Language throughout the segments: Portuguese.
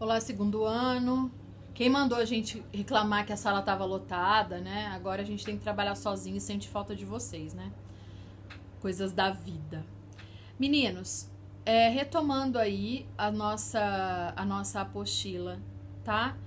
Olá, segundo ano. Quem mandou a gente reclamar que a sala estava lotada, né? Agora a gente tem que trabalhar sozinho e sente falta de vocês, né? Coisas da vida. Meninos, retomando aí a nossa apostila, tá?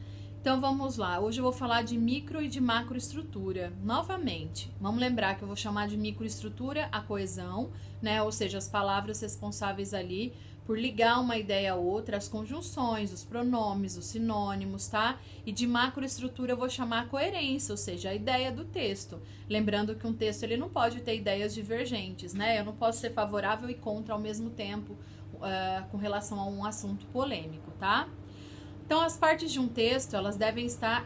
Então vamos lá. Hoje eu vou falar de micro e de macroestrutura. Novamente, vamos lembrar que eu vou chamar de microestrutura a coesão, né? Ou seja, as palavras responsáveis ali por ligar uma ideia a outra, as conjunções, os pronomes, os sinônimos, tá? E de macroestrutura eu vou chamar a coerência, ou seja, a ideia do texto. Lembrando que um texto ele não pode ter ideias divergentes, né? Eu não posso ser favorável e contra ao mesmo tempo com relação a um assunto polêmico, tá? Então, as partes de um texto, elas devem estar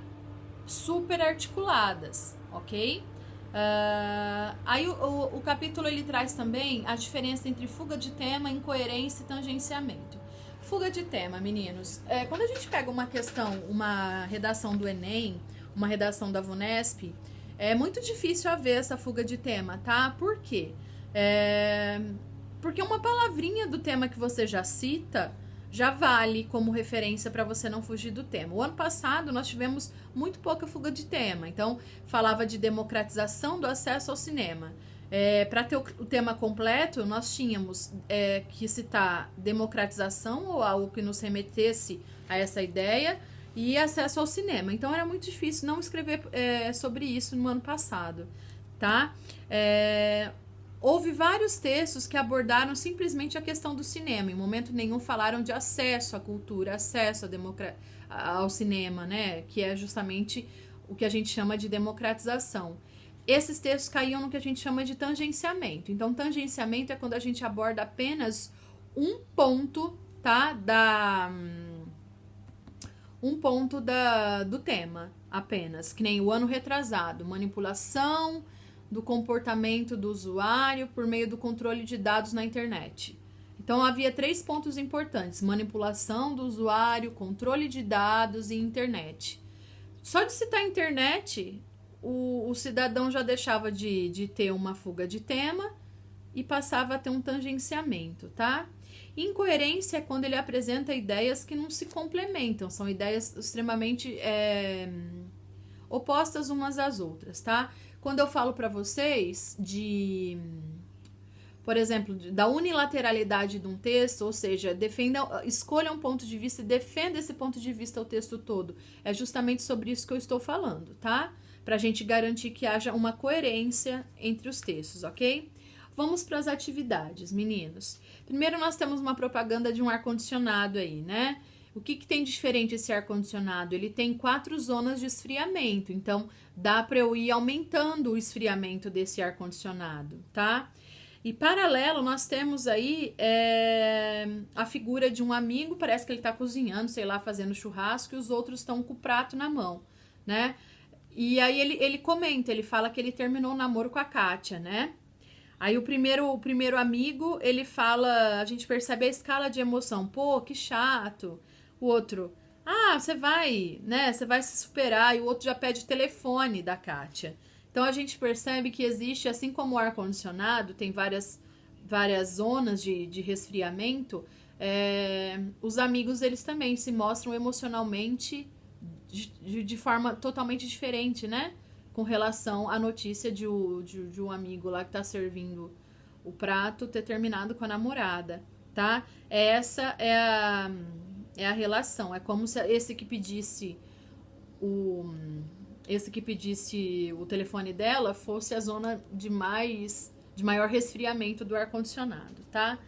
super articuladas, ok? Aí o capítulo ele traz também a diferença entre fuga de tema, incoerência e tangenciamento. Fuga de tema, meninos. Quando a gente pega uma questão, uma redação do Enem, uma redação da VUNESP, é muito difícil haver essa fuga de tema, tá? Por quê? Porque uma palavrinha do tema que você já cita já vale como referência para você não fugir do tema. O ano passado nós tivemos muito pouca fuga de tema, então falava de democratização do acesso ao cinema. Para ter o tema completo, nós tínhamos que citar democratização ou algo que nos remetesse a essa ideia e acesso ao cinema. Então era muito difícil não escrever sobre isso no ano passado, tá? Houve vários textos que abordaram simplesmente a questão do cinema. Em momento nenhum falaram de acesso à cultura, acesso ao cinema, né? Que é justamente o que a gente chama de democratização. Esses textos caíam no que a gente chama de tangenciamento. Então, tangenciamento é quando a gente aborda apenas um ponto, tá? Do tema, apenas. Que nem o ano retrasado. Manipulação do comportamento do usuário por meio do controle de dados na internet. Então, havia 3 pontos importantes: manipulação do usuário, controle de dados e internet. Só de citar internet, o cidadão já deixava de ter uma fuga de tema e passava a ter um tangenciamento, tá? Incoerência é quando ele apresenta ideias que não se complementam, são ideias extremamente opostas umas às outras, tá? Quando eu falo para vocês por exemplo, da unilateralidade de um texto, ou seja, escolha um ponto de vista e defenda esse ponto de vista o texto todo. É justamente sobre isso que eu estou falando, tá? Pra gente garantir que haja uma coerência entre os textos, ok? Vamos para as atividades, meninos. Primeiro nós temos uma propaganda de um ar-condicionado aí, né? O que tem de diferente esse ar-condicionado? Ele tem 4 zonas de esfriamento, então dá para eu ir aumentando o esfriamento desse ar-condicionado, tá? E paralelo, nós temos aí a figura de um amigo, parece que ele tá cozinhando, sei lá, fazendo churrasco, e os outros estão com o prato na mão, né? E aí ele comenta, ele fala que ele terminou o namoro com a Kátia, né? Aí o primeiro amigo, ele fala, a gente percebe a escala de emoção, pô, que chato. O outro, você vai, né? Você vai se superar. E o outro já pede telefone da Kátia. Então a gente percebe que existe, assim como o ar-condicionado, tem várias zonas de resfriamento, os amigos eles também se mostram emocionalmente de forma totalmente diferente, né? Com relação à notícia de um amigo lá que tá servindo o prato ter terminado com a namorada, tá? Essa é a relação. É como se esse que pedisse o telefone dela fosse a zona de maior resfriamento do ar-condicionado, tá?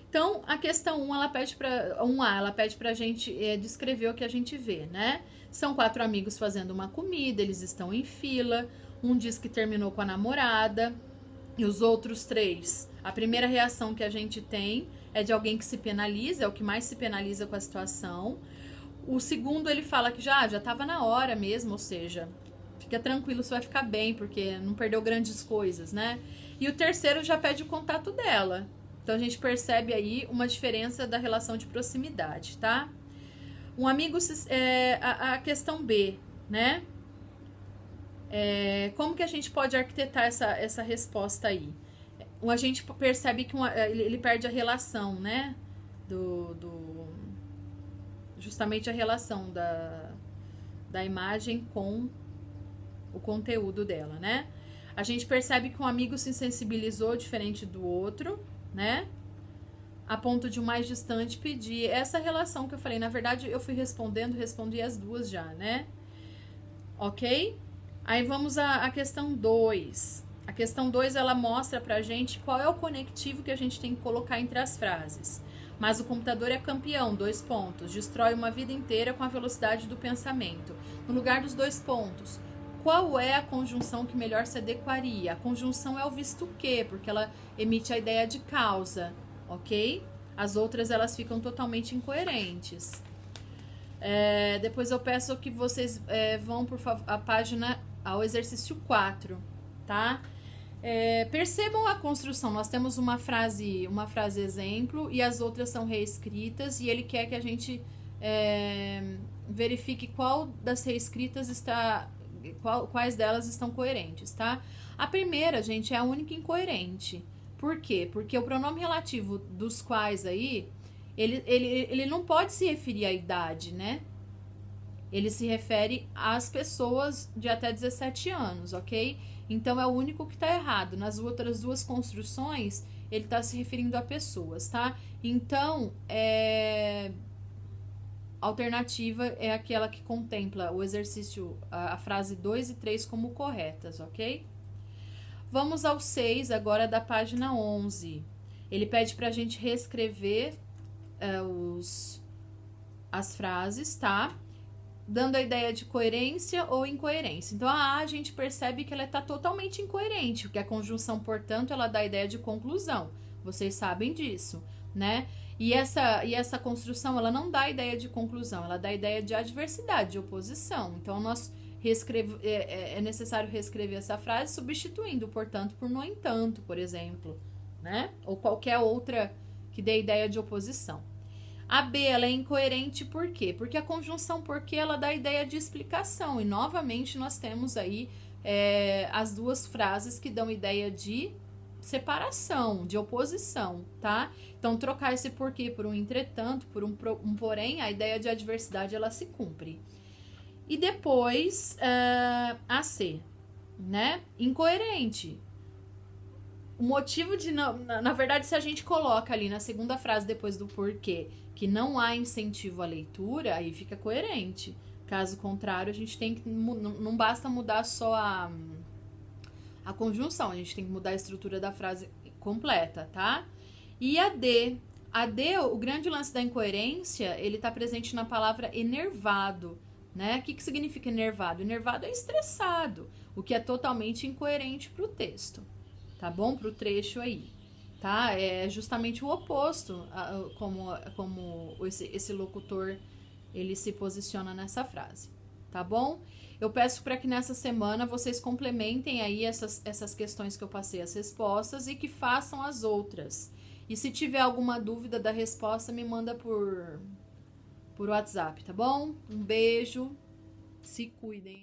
Então, a questão 1, ela pede pra gente descrever o que a gente vê, né? São 4 amigos fazendo uma comida, eles estão em fila, um diz que terminou com a namorada, e os outros 3, a primeira reação que a gente tem é de alguém que se penaliza, é o que mais se penaliza com a situação. O segundo, ele fala que já estava na hora mesmo, ou seja, fica tranquilo, você vai ficar bem, porque não perdeu grandes coisas, né? E o terceiro já pede o contato dela. Então a gente percebe aí uma diferença da relação de proximidade, tá? Um amigo, a questão B, né? Como que a gente pode arquitetar essa resposta aí? A gente percebe que ele perde a relação, né? justamente a relação da imagem com o conteúdo dela, né? A gente percebe que um amigo se sensibilizou diferente do outro, né? A ponto de um mais distante pedir. Essa relação que eu falei, na verdade, eu fui respondi as duas já, né? Ok? Aí vamos à questão 2. A questão 2, ela mostra pra gente qual é o conectivo que a gente tem que colocar entre as frases. Mas o computador é campeão, 2 pontos. Destrói uma vida inteira com a velocidade do pensamento. No lugar dos 2 pontos, qual é a conjunção que melhor se adequaria? A conjunção é o visto que, porque ela emite a ideia de causa, ok? As outras, elas ficam totalmente incoerentes. Depois eu peço que vocês vão, por favor, a página, ao exercício 4, tá? Percebam a construção. Nós temos uma frase exemplo e as outras são reescritas, e ele quer que a gente verifique qual das reescritas está... quais delas estão coerentes, tá? A primeira, gente, é a única incoerente. Por quê? Porque o pronome relativo dos quais aí, ele não pode se referir à idade, né? Ele se refere às pessoas de até 17 anos, ok? Então, é o único que tá errado. Nas outras duas construções, ele tá se referindo a pessoas, tá? Então, a alternativa é aquela que contempla o exercício, a frase 2 e 3 como corretas, ok? Vamos ao 6, agora da página 11. Ele pede pra gente reescrever as frases, tá? Dando a ideia de coerência ou incoerência. Então, a gente percebe que ela está totalmente incoerente, porque a conjunção, portanto, ela dá a ideia de conclusão. Vocês sabem disso, né? E essa construção, ela não dá a ideia de conclusão, ela dá a ideia de adversidade, de oposição. Então, é necessário reescrever essa frase, substituindo, portanto, por no entanto, por exemplo, né? Ou qualquer outra que dê a ideia de oposição. A B, ela é incoerente por quê? Porque a conjunção porque ela dá a ideia de explicação. E, novamente, nós temos aí as duas frases que dão ideia de separação, de oposição, tá? Então, trocar esse porquê por um entretanto, por um porém, a ideia de adversidade, ela se cumpre. E depois, a C, né? Incoerente. O motivo de não... Na verdade, se a gente coloca ali na segunda frase, depois do porquê, que não há incentivo à leitura, aí fica coerente. Caso contrário, a gente tem que... Não basta mudar só a conjunção, a gente tem que mudar a estrutura da frase completa, tá? E a D. A D, o grande lance da incoerência, ele tá presente na palavra enervado, né? O que significa enervado? Enervado é estressado, o que é totalmente incoerente pro texto. Tá bom? Pro trecho aí, tá? É justamente o oposto como esse locutor, ele se posiciona nessa frase, tá bom? Eu peço para que nessa semana vocês complementem aí essas questões que eu passei, as respostas, e que façam as outras. E se tiver alguma dúvida da resposta, me manda por WhatsApp, tá bom? Um beijo, se cuidem.